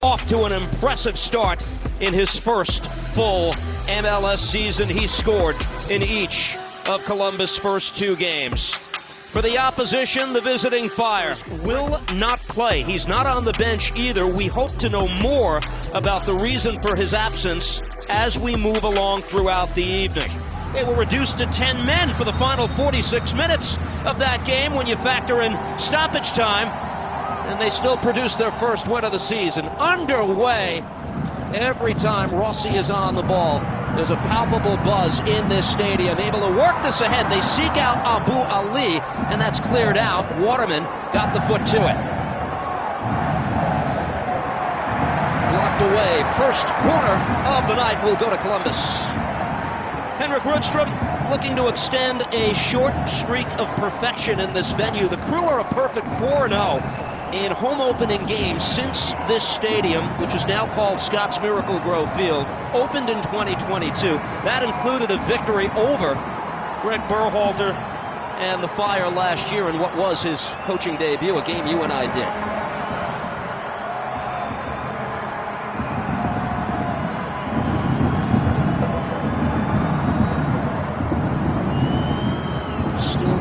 Off to an impressive start in his first full MLS season. He scored in each of Columbus' first two games. For the opposition, the visiting Fire will not play. He's not on the bench either. We hope to know more about the reason for his absence as we move along throughout the evening. They were reduced to 10 men for the final 46 minutes of that game when you factor in stoppage time, and they still produced their first win of the season. Underway every time Rossi is on the ball. There's a palpable buzz in this stadium. Able to work this ahead. They seek out Abu Ali, and that's cleared out. Waterman got the foot to it. Blocked away. First corner of the night will go to Columbus. Henrik Rudstrom looking to extend a short streak of perfection in this venue. The Crew are a perfect 4-0 in home opening games since this stadium, which is now called Scotts Miracle-Gro Field, opened in 2022. That included a victory over Greg Berhalter and the Fire last year in what was his coaching debut, a game you and I did.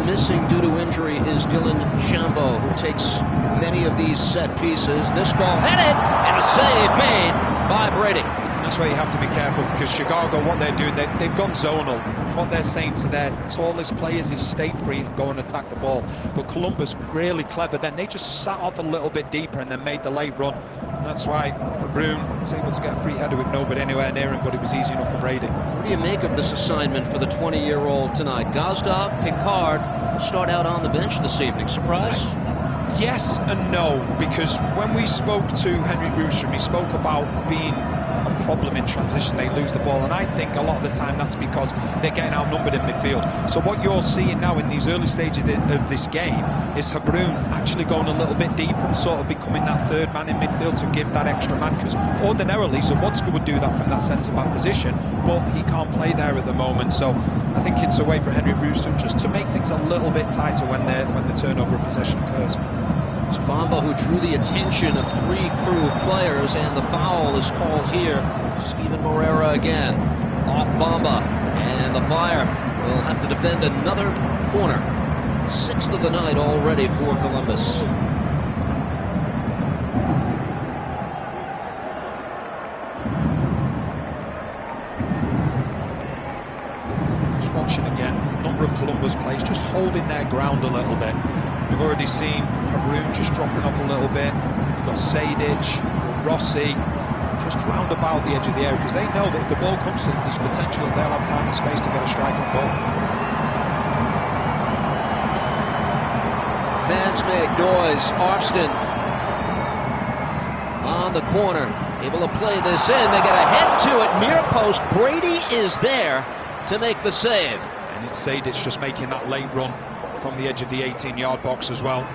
Missing due to injury is Dylan Shambo, who takes many of these set pieces. This ball headed and a save made by Brady. That's why you have to be careful, because Chicago, what they're doing, they've gone zonal. What they're saying to their tallest players is stay free and go and attack the ball. But Columbus, really clever then. They just sat off a little bit deeper and then made the late run. And that's why Brune was able to get a free header with nobody anywhere near him, but it was easy enough for Brady. What do you make of this assignment for the 20-year-old tonight? Gazdag, Picard start out on the bench this evening. Surprise? Yes and no, because when we spoke to Henry Rudstrom, he spoke about being a problem in transition. They lose the ball, and I think a lot of the time that's because they're getting outnumbered in midfield. So what you're seeing now in these early stages of this game is Habrun actually going a little bit deeper and sort of becoming that third man in midfield to give that extra man, because ordinarily Zawadzki would do that from that centre-back position, but he can't play there at the moment. So I think it's a way for Henry Rudstrom just to make things a little bit tighter when the turnover of possession occurs. It's Bamba who drew the attention of three Crew players, and the foul is called here. Steven Moreira again, off Bamba, and the Fire will have to defend another corner. Sixth of the night already for Columbus. Just watching again, number of Columbus players just holding their ground a little bit. We've already seen Habrun just dropping off a little bit. We've got Sejdic, Rossi, just round about the edge of the area, because they know that if the ball comes to them, there's potential that they'll have time and space to get a strike on goal. Fans make noise. Arfston on the corner, able to play this in. They get a head to it, near post. Brady is there to make the save. And it's Sejdic just making that late run from the edge of the 18-yard box as well.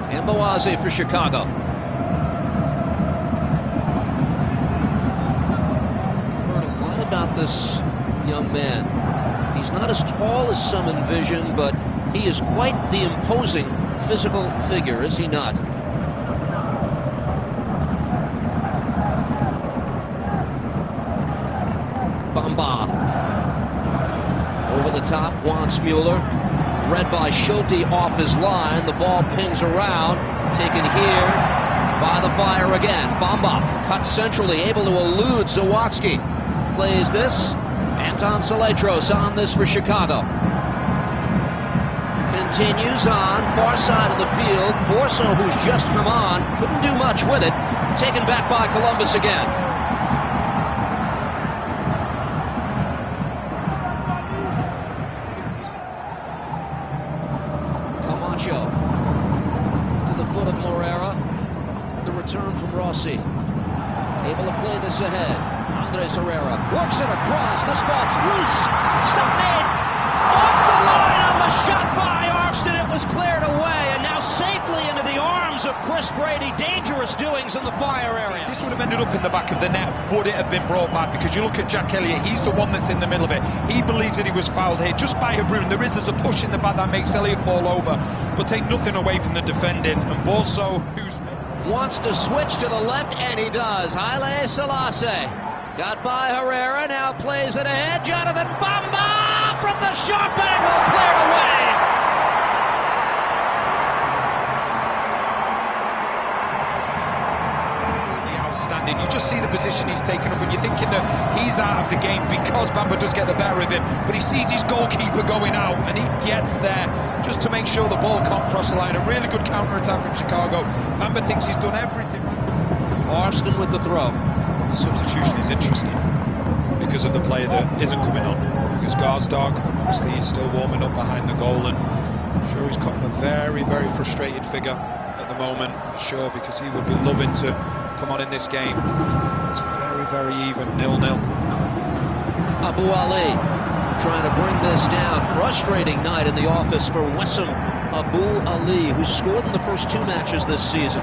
Mbawaze for Chicago. Heard a lot about this young man. He's not as tall as some envision, but he is quite the imposing physical figure, is he not? Bamba. Over the top, Wansmuller. Read by Schulte off his line. The ball pings around. Taken here by the Fire again. Bamba cuts centrally, able to elude Zawadzki. Plays this. Anton Saletros on this for Chicago. Continues on, far side of the field. Borso, who's just come on, couldn't do much with it. Taken back by Columbus again. To the foot of Moreira. The return from Rossi. Able to play this ahead. Andres Herrera works it across. This ball loose. Stop made. Off the line on the shot by Arfston. It was cleared away, and now safely into the arms of Chris Brady. Dangerous doings in the Fire area. This would have ended ended up in the back of the net, would it have been brought back? Because you look at Jack Elliott, he's the one that's in the middle of it. He believes that he was fouled here just by Habrun. There's a push in the back that makes Elliott fall over, but take nothing away from the defending. And Borso, who's wants to switch to the left, and he does. Haile Selassie got by Herrera, now plays it ahead. Jonathan Bamba from the sharp angle, cleared away. Outstanding. You just see the position he's taken up, and you're thinking that he's out of the game because Bamba does get the better of him, but he sees his goalkeeper going out, and he gets there just to make sure the ball can't cross the line. A really good counter-attack from Chicago. Bamba thinks he's done everything. Arston with the throw. The substitution is interesting because of the player that isn't coming on. Because Garsdorp, obviously, he's still warming up behind the goal, and I'm sure he's cutting a very, very frustrated figure at the moment. Sure, because he would be loving to come on in this game. It's very, very even, 0-0. Abu Ali trying to bring this down. Frustrating night in the office for Wessam Abu Ali, who scored in the first 2 matches this season.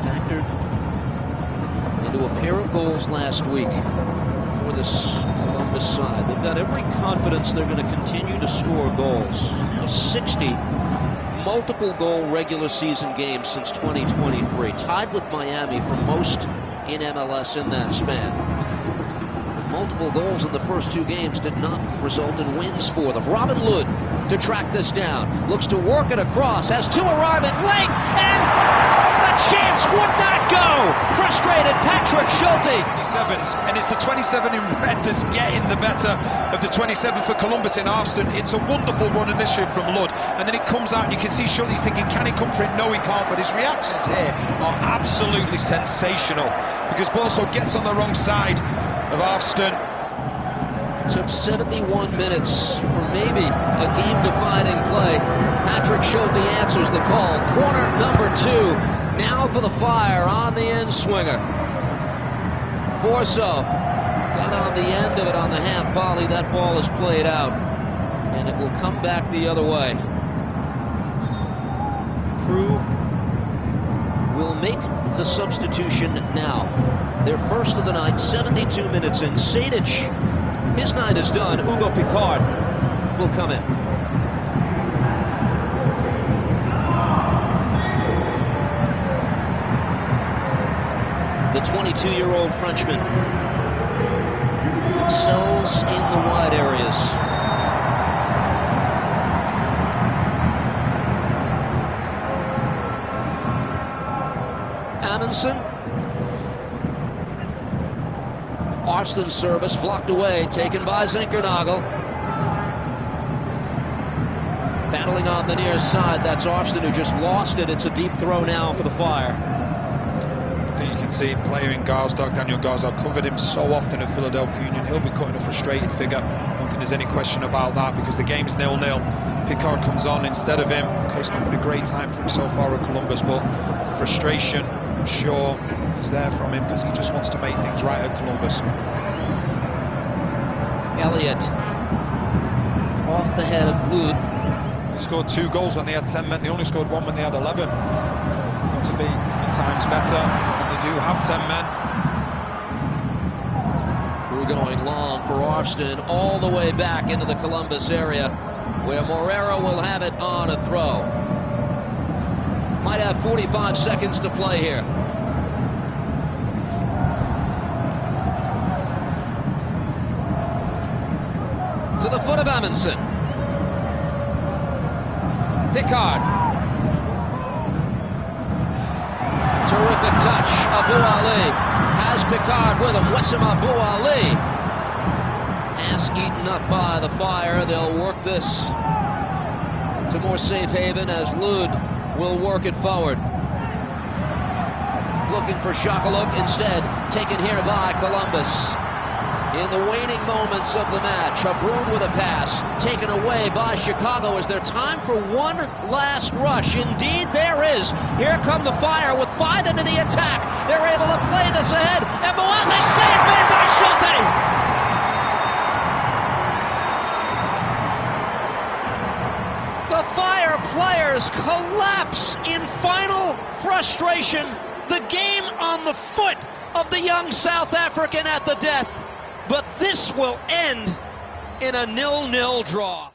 Factored into a pair of goals last week for this Columbus side. They've got every confidence they're going to continue to score goals. 60 multiple goal regular season games since 2023, tied with Miami for most in MLS in that span. Multiple goals in the first 2 games did not result in wins for them. Robin Lod to track this down, looks to work it across, has 2 arriving late, and the chance would not go. Frustrated Patrick Schulte. 27s, and it's the 27 in red that's getting the better of the 27 for Columbus in Arston. It's a wonderful run initiative from Lod, and then it comes out and you can see Schulte's thinking, can he come for it? No, he can't, but his reactions here are absolutely sensational because Borso gets on the wrong side of Arston. Took 71 minutes for maybe a game-defining play. Patrick Schulte answers the call. Corner number 2. Now for the Fire on the end swinger. Borso got on the end of it on the half volley. That ball is played out, and it will come back the other way. Crew will make the substitution now. Their first of the night, 72 minutes in. Sejdic, his night is done. Hugo Picard will come in. The 22-year-old Frenchman excels in the wide areas. Amundsen. Arston's service blocked away, taken by Zinkernagel. Battling on the near side, that's Arston who just lost it. It's a deep throw now for the Fire. You can see player in Garsdorp, Daniel Garsdorp, covered him so often at Philadelphia Union. He'll be cutting a frustrated figure. I don't think there's any question about that because the game's 0-0. Picard comes on instead of him. Okay, it's not been a great time for him so far at Columbus, but the frustration, I'm sure, is there from him because he just wants to make things right at Columbus. Elliott off the head of Lod. They scored 2 goals when they had 10 men. They only scored 1 when they had 11. Seem to be at times better when they do have 10 men. We're going long for Arston all the way back into the Columbus area where Moreira will have it on a throw. Might have 45 seconds to play here. To the foot of Amundsen. Picard. Terrific touch. Abu Ali has Picard with him. Wessam Abu Ali. Pass eaten up by the Fire. They'll work this to more safe haven as Lod will work it forward. Looking for Shakaluk, instead taken here by Columbus. In the waning moments of the match, Habrun with a pass taken away by Chicago. Is there time for one last rush? Indeed there is. Here come the Fire with 5 into the attack. They're able to play this ahead, and Moise save made by Schulte. Fire players collapse in final frustration. The game on the foot of the young South African at the death. But this will end in a 0-0 draw.